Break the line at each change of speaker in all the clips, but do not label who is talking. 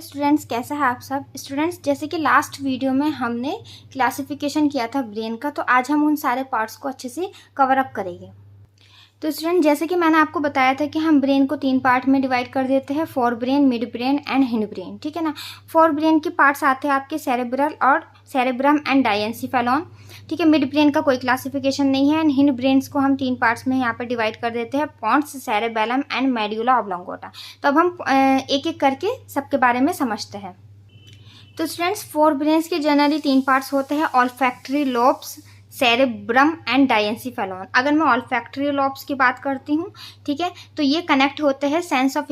Students, कैसे हैं आप सब स्टूडेंट्स। जैसे कि लास्ट वीडियो में हमने क्लासिफिकेशन किया था ब्रेन का, तो आज हम उन सारे पार्ट्स को अच्छे से कवर अप करेंगे। तो स्टूडेंट, जैसे कि मैंने आपको बताया था कि हम ब्रेन को 3 पार्ट में डिवाइड कर देते हैं, fore brain, mid brain and hind brain. ठीक है ना। फोर ब्रेन के पार्ट्स आते हैं आपके सेरेब्रल और सेरेब्रम एंड डायेंसिफेलॉन। ठीक है। मिड ब्रेन का कोई क्लासिफिकेशन नहीं है एंड हिंड ब्रेन्स को हम 3 पार्ट्स में यहाँ पर डिवाइड कर देते हैं, पॉन्स, सेरेबेलम एंड मेड्यूला ऑब्लोंगोटा। तो अब हम एक एक करके सबके बारे में समझते हैं। तो स्टूडेंट्स, फोर ब्रेन्स के जनरली 3 पार्ट्स होते हैं, ऑल्फैक्टरी लोब्स, सेरेब्रम एंड डायेंसिफेलॉन। अगर मैं ऑल्फैक्टरी लोब्स की बात करती हूँ, ठीक है, तो ये कनेक्ट होते हैं सेंस ऑफ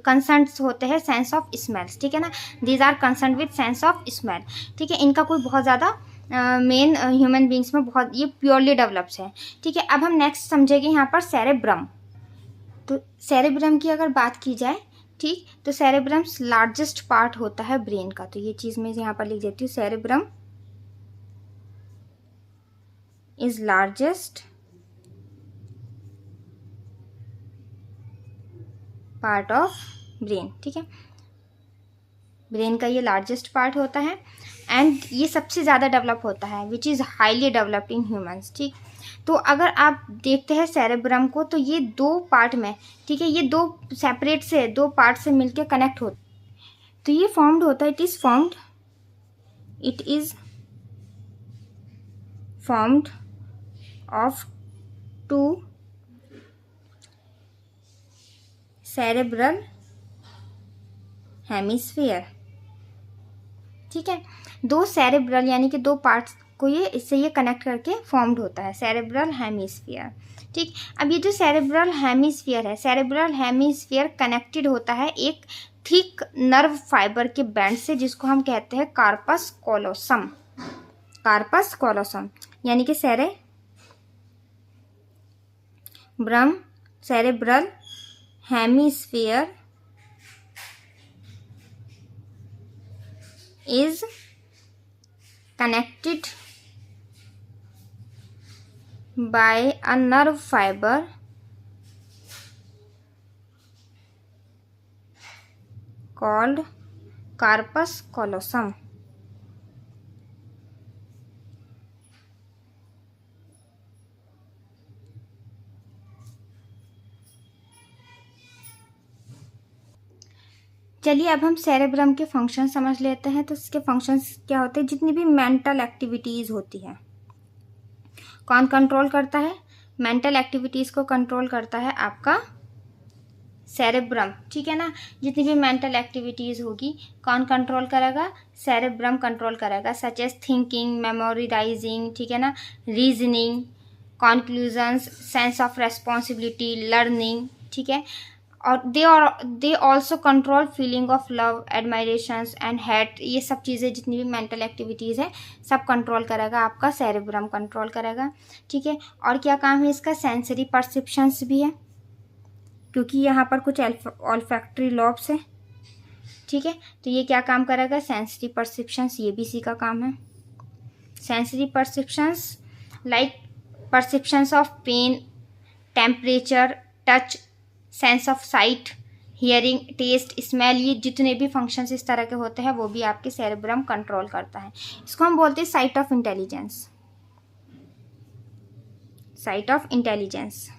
कंसर्न्स होते हैं सेंस ऑफ स्मेल्स। ठीक है ना। These are concern with sense of smell. ठीक है। इनका कोई बहुत ज़्यादा मेन ह्यूमन बींग्स में बहुत ये प्योरली डेवलप्स है। ठीक है। अब हम नेक्स्ट समझेंगे यहाँ पर सेरेब्रम। तो सेरेब्रम की अगर बात की जाए, ठीक, तो सेरेब्रम लार्जेस्ट पार्ट होता है ब्रेन का। तो ये चीज़ मैं यहाँ पर लिख देती हूँ, cerebrum is largest part of brain. ठीक है। ब्रेन का ये लार्जेस्ट पार्ट होता है एंड ये सबसे ज़्यादा डेवलप होता है, which is highly developed in humans. ठीक। तो अगर आप देखते हैं सेरेब्रम को, तो ये 2 पार्ट में, ठीक है, ये 2 सेपरेट से 2 पार्ट से मिलकर कनेक्ट होता है। तो ये फॉर्म्ड होता है, it is formed of 2 cerebral hemisphere. ठीक है। 2 सेरेब्रल यानी कि 2 पार्ट्स को ये कनेक्ट करके फॉर्म्ड होता है, सेरेब्रल हेमिस्फीयर। ठीक। अब ये जो सेरेब्रल हेमिस्फीयर है, सेरेब्रल हेमिस्फीयर कनेक्टेड होता है एक थिक नर्व फाइबर के बैंड से, जिसको हम कहते हैं कार्पस कोलोसम। कार्पस कोलोसम यानी कि cerebral hemisphere is connected by a nerve fiber called corpus callosum. चलिए अब हम सेरेब्रम के फंक्शन समझ लेते हैं। तो इसके फंक्शंस क्या होते हैं, जितनी भी मेंटल एक्टिविटीज़ होती हैं, कौन कंट्रोल करता है? मेंटल एक्टिविटीज़ को कंट्रोल करता है आपका सेरेब्रम। ठीक है ना। जितनी भी मेंटल एक्टिविटीज़ होगी, कौन कंट्रोल करेगा? सेरेब्रम कंट्रोल करेगा, सच एज थिंकिंग, मेमोराइजिंग, ठीक है ना, reasoning, conclusions, sense of responsibility, learning. ठीक है। और they also control feeling of love, admirations and hate. ये सब चीज़ें, जितनी भी मेंटल एक्टिविटीज़ है, सब कंट्रोल करेगा आपका सेरेब्रम कंट्रोल करेगा। ठीक है। और क्या काम है इसका? सेंसरी परसेप्शंस भी है, क्योंकि यहाँ पर कुछ ऑल्फैक्टरी लॉब्स है। ठीक है। तो ये क्या काम करेगा? सेंसरी परसेप्शंस, ये भी इसी का काम है। Sensory perceptions like perceptions of pain, temperature, touch, sense of sight, hearing, taste, smell, ये जितने भी फंक्शंस इस तरह के होते हैं, वो भी आपके सेरेब्रम कंट्रोल करता है। इसको हम बोलते हैं site of intelligence. Site of intelligence.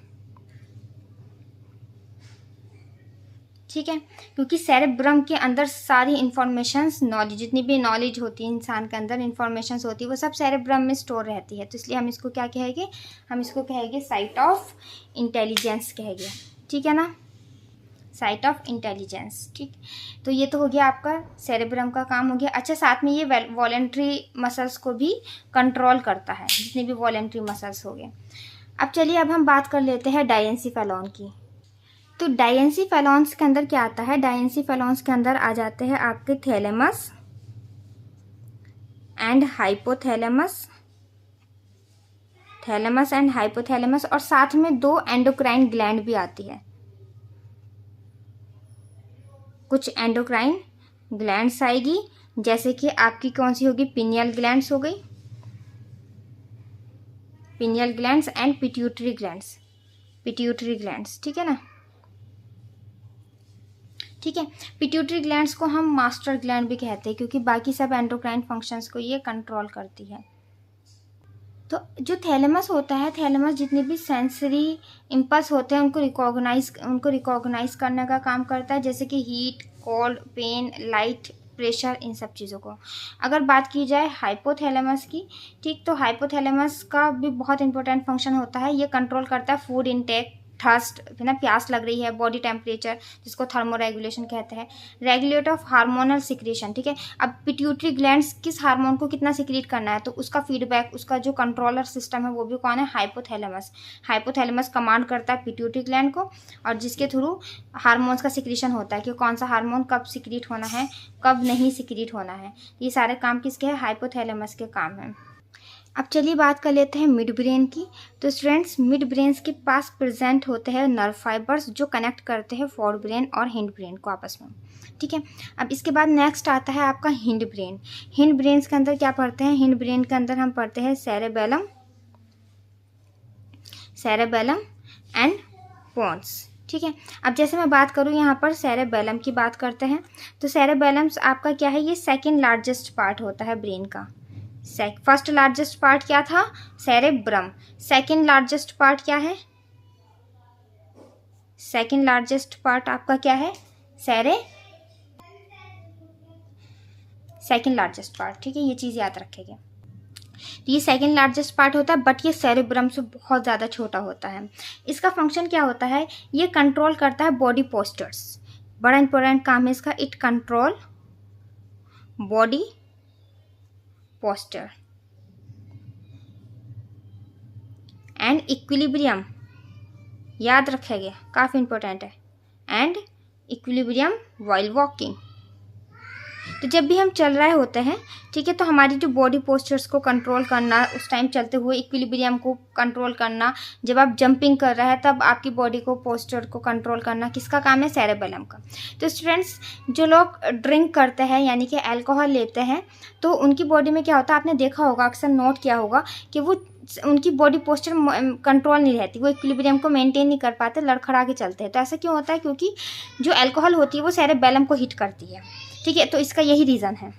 ठीक है। क्योंकि सेरेब्रम के अंदर सारी इंफॉर्मेशंस, नॉलेज, जितनी भी नॉलेज होती है इंसान के अंदर, इंफॉर्मेशंस होती है, वो सब सेरेब्रम में स्टोर रहती है। तो इसलिए हम इसको क्या कहेंगे? हम इसको कहेंगे साइट ऑफ इंटेलिजेंस कहेंगे। ठीक है ना, साइट ऑफ इंटेलिजेंस। ठीक। तो ये तो हो गया आपका सेरेब्रम का काम हो गया। अच्छा, साथ में ये वॉलेंट्री मसल्स को भी कंट्रोल करता है, जितने भी वॉलेंट्री मसल्स हो गए। अब चलिए, अब हम बात कर लेते हैं डायेंसिफेलॉन की। तो डायेंसिफेलॉन्स के अंदर क्या आता है? डायेंसिफेलॉन्स के अंदर आ जाते हैं आपके thalamus and hypothalamus, thalamus and hypothalamus, और साथ में 2 एंडोक्राइन ग्लैंड भी आती है। कुछ एंडोक्राइन ग्लैंड्स आएगी, जैसे कि आपकी कौन सी होगी? पिनियल ग्लैंड्स हो गई, pineal glands and pituitary glands. ठीक है ना। ठीक है। पिट्यूटरी ग्लैंड्स को हम मास्टर ग्लैंड भी कहते हैं क्योंकि बाकी सब एंडोक्राइन फंक्शंस को ये कंट्रोल करती है। तो जो थैलेमस होता है, थैलेमस जितने भी सेंसरी इम्पल्स होते हैं उनको रिकॉग्नाइज करने का काम करता है, जैसे कि heat, cold, pain, light, pressure, इन सब चीज़ों को। अगर बात की जाए हाइपोथैलेमस की, ठीक, तो हाइपोथैलेमस का भी बहुत इंपॉर्टेंट फंक्शन होता है। ये कंट्रोल करता है फूड इनटेक, थर्स्ट, है ना, प्यास लग रही है, बॉडी टेम्परेचर जिसको थर्मो रेगुलेशन कहते हैं, रेगुलेट ऑफ हार्मोनल सिक्रीशन। ठीक है, अब पिट्यूटरी ग्लैंड्स किस हार्मोन को कितना सिक्रीट करना है तो उसका फीडबैक, उसका जो कंट्रोलर सिस्टम है वो भी कौन है, हाइपोथैलेमस। हाइपोथैलेमस कमांड करता है पिट्यूटरी ग्लैंड को और जिसके थ्रू हार्मोन्स का सिक्रीशन होता है कि कौन सा हार्मोन कब सिक्रीट होना है, कब नहीं सिक्रीट होना है। ये सारे काम किसके हैं, हाइपोथैलेमस के काम हैं। अब चलिए बात कर लेते हैं मिड ब्रेन की। तो स्टूडेंट्स, मिड ब्रेन्स के पास प्रेजेंट होते हैं नर्व फाइबर्स जो कनेक्ट करते हैं फोर ब्रेन और हिंड ब्रेन को आपस में। ठीक है, अब इसके बाद नेक्स्ट आता है आपका हिंड ब्रेन। हिंड ब्रेन्स के अंदर क्या पढ़ते हैं, हिंड ब्रेन के अंदर हम पढ़ते हैं सेरेबेलम एंड पोन्स। ठीक है, अब जैसे मैं बात करूँ यहाँ पर सेरेबेलम की बात करते हैं तो सेरेबेलम्स आपका क्या है, ये सेकेंड लार्जेस्ट पार्ट होता है ब्रेन का। फर्स्ट लार्जेस्ट पार्ट क्या था, सेरेब्रम। सेकेंड लार्जेस्ट पार्ट क्या है, सेकेंड लार्जेस्ट पार्ट आपका क्या है, सेकेंड लार्जेस्ट पार्ट। ठीक है, ये चीज़ याद रखेंगे। ये सेकेंड लार्जेस्ट पार्ट होता है बट ये सेरेब्रम से बहुत ज़्यादा छोटा होता है। इसका फंक्शन क्या होता है, ये कंट्रोल करता है बॉडी पोस्चर्स। बड़ा इंपॉर्टेंट काम है इसका, it control body posture and equilibrium, याद रखेंगे, काफ़ी इंपॉर्टेंट है, एंड इक्विलिब्रियम व्हाइल वॉकिंग। तो जब भी हम चल रहे होते हैं, ठीक है, तो हमारी जो बॉडी पोस्चर्स को कंट्रोल करना, उस टाइम चलते हुए इक्विलिब्रियम को कंट्रोल करना, जब आप जंपिंग कर रहे हैं तब आपकी बॉडी को पोस्चर को कंट्रोल करना किसका काम है, सेरेबेलम का। तो स्टूडेंट्स, जो लोग ड्रिंक करते हैं यानी कि अल्कोहल लेते हैं तो उनकी बॉडी में क्या होता है, आपने देखा होगा, अक्सर नोट किया होगा कि वो उनकी बॉडी पोस्चर कंट्रोल नहीं रहती, वो इक्विलिब्रियम को मेंटेन नहीं कर पाते, लड़खड़ा के चलते हैं। तो ऐसा क्यों होता है, क्योंकि जो अल्कोहल होती है वो सेरेबेलम को हिट करती है। ठीक है, तो इसका यही रीज़न है।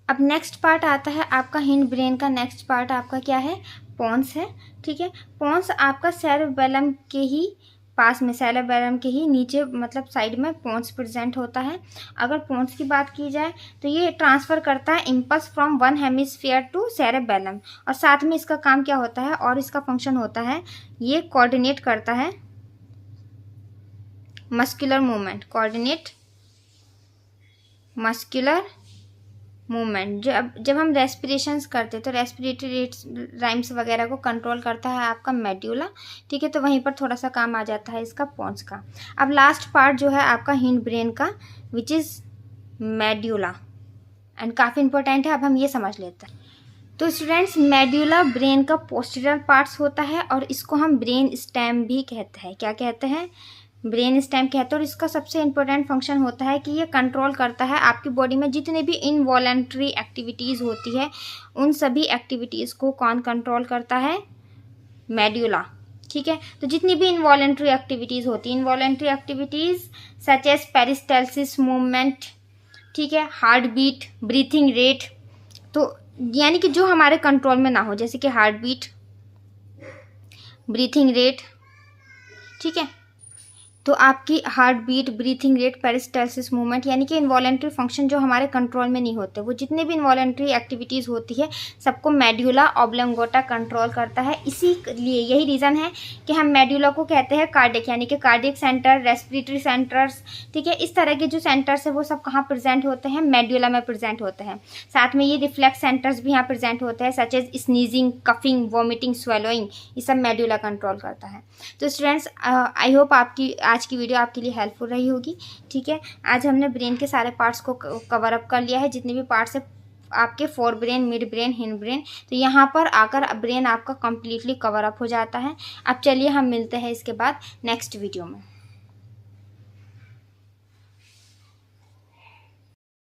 अब नेक्स्ट पार्ट आता है आपका हिंड ब्रेन का, नेक्स्ट पार्ट आपका क्या है, पोन्स है। ठीक है, पोन्स आपका सेरेबेलम के ही पास में, सेरेबेलम के ही नीचे, मतलब साइड में पोन्स प्रेजेंट होता है। अगर पोन्स की बात की जाए तो ये ट्रांसफ़र करता है impulse from one hemisphere to cerebellum, और साथ में इसका काम क्या होता है और इसका फंक्शन होता है, ये कोऑर्डिनेट करता है muscular movement, coordinate muscular movement. जब हम रेस्पिरेशंस करते हैं तो रेस्पिरेटरी रेट्स, राइम्स वगैरह को कंट्रोल करता है आपका मेड्यूला। ठीक है, तो वहीं पर थोड़ा सा काम आ जाता है इसका पोन्स का। अब लास्ट पार्ट जो है आपका हिंड ब्रेन का, विच इज़ मेड्यूला, एंड काफ़ी इंपॉर्टेंट है। अब हम ये समझ लेते हैं। तो स्टूडेंट्स, मेड्यूला ब्रेन का पोस्टीरियर पार्ट्स होता है और इसको हम ब्रेन स्टेम भी कहते हैं। क्या कहते हैं, ब्रेन स्टेम कहते हैं। और इसका सबसे इम्पोर्टेंट फंक्शन होता है कि ये कंट्रोल करता है आपकी बॉडी में जितने भी इनवॉलेंट्री एक्टिविटीज़ होती है, उन सभी एक्टिविटीज़ को कौन कंट्रोल करता है, मेड्यूला। ठीक है, तो जितनी भी इनवॉलेंट्री एक्टिविटीज़ होती है, involuntary activities such as peristalsis movement, ठीक है, हार्ट बीट, ब्रीथिंग रेट, तो यानी कि जो हमारे कंट्रोल में ना हो, जैसे कि हार्ट बीट, ब्रीथिंग रेट। ठीक है, तो आपकी heart beat, breathing rate, peristalsis movement, यानी कि इनवॉलेंट्री फंक्शन जो हमारे कंट्रोल में नहीं होते, वो जितने भी इनवॉलेंट्री एक्टिविटीज़ होती है सबको मेड्यूला ऑब्लोंगेटा कंट्रोल करता है। इसीलिए यही रीज़न है कि हम मेड्यूला को कहते हैं कार्डियक, यानी कि कार्डियक सेंटर, रेस्पिरेटरी सेंटर्स। ठीक है, इस तरह के जो सेंटर्स है वो सब कहाँ प्रेजेंट होते हैं, मेड्यूला में प्रेजेंट होते हैं। साथ में ये रिफ्लेक्स सेंटर्स भी यहाँ प्रेजेंट होते हैं, such as sneezing, coughing, vomiting, swallowing, ये सब मेड्यूला कंट्रोल करता है। तो स्टूडेंट्स, आई होप आपकी आज की वीडियो आपके लिए हेल्पफुल रही होगी। ठीक है, आज हमने ब्रेन के सारे पार्ट्स को कवर अप कर लिया है, जितने भी पार्ट्स है आपके, fore brain, mid brain, hind brain. तो यहाँ पर आकर ब्रेन आपका कम्प्लीटली कवर अप हो जाता है। अब चलिए हम मिलते हैं इसके बाद नेक्स्ट वीडियो में।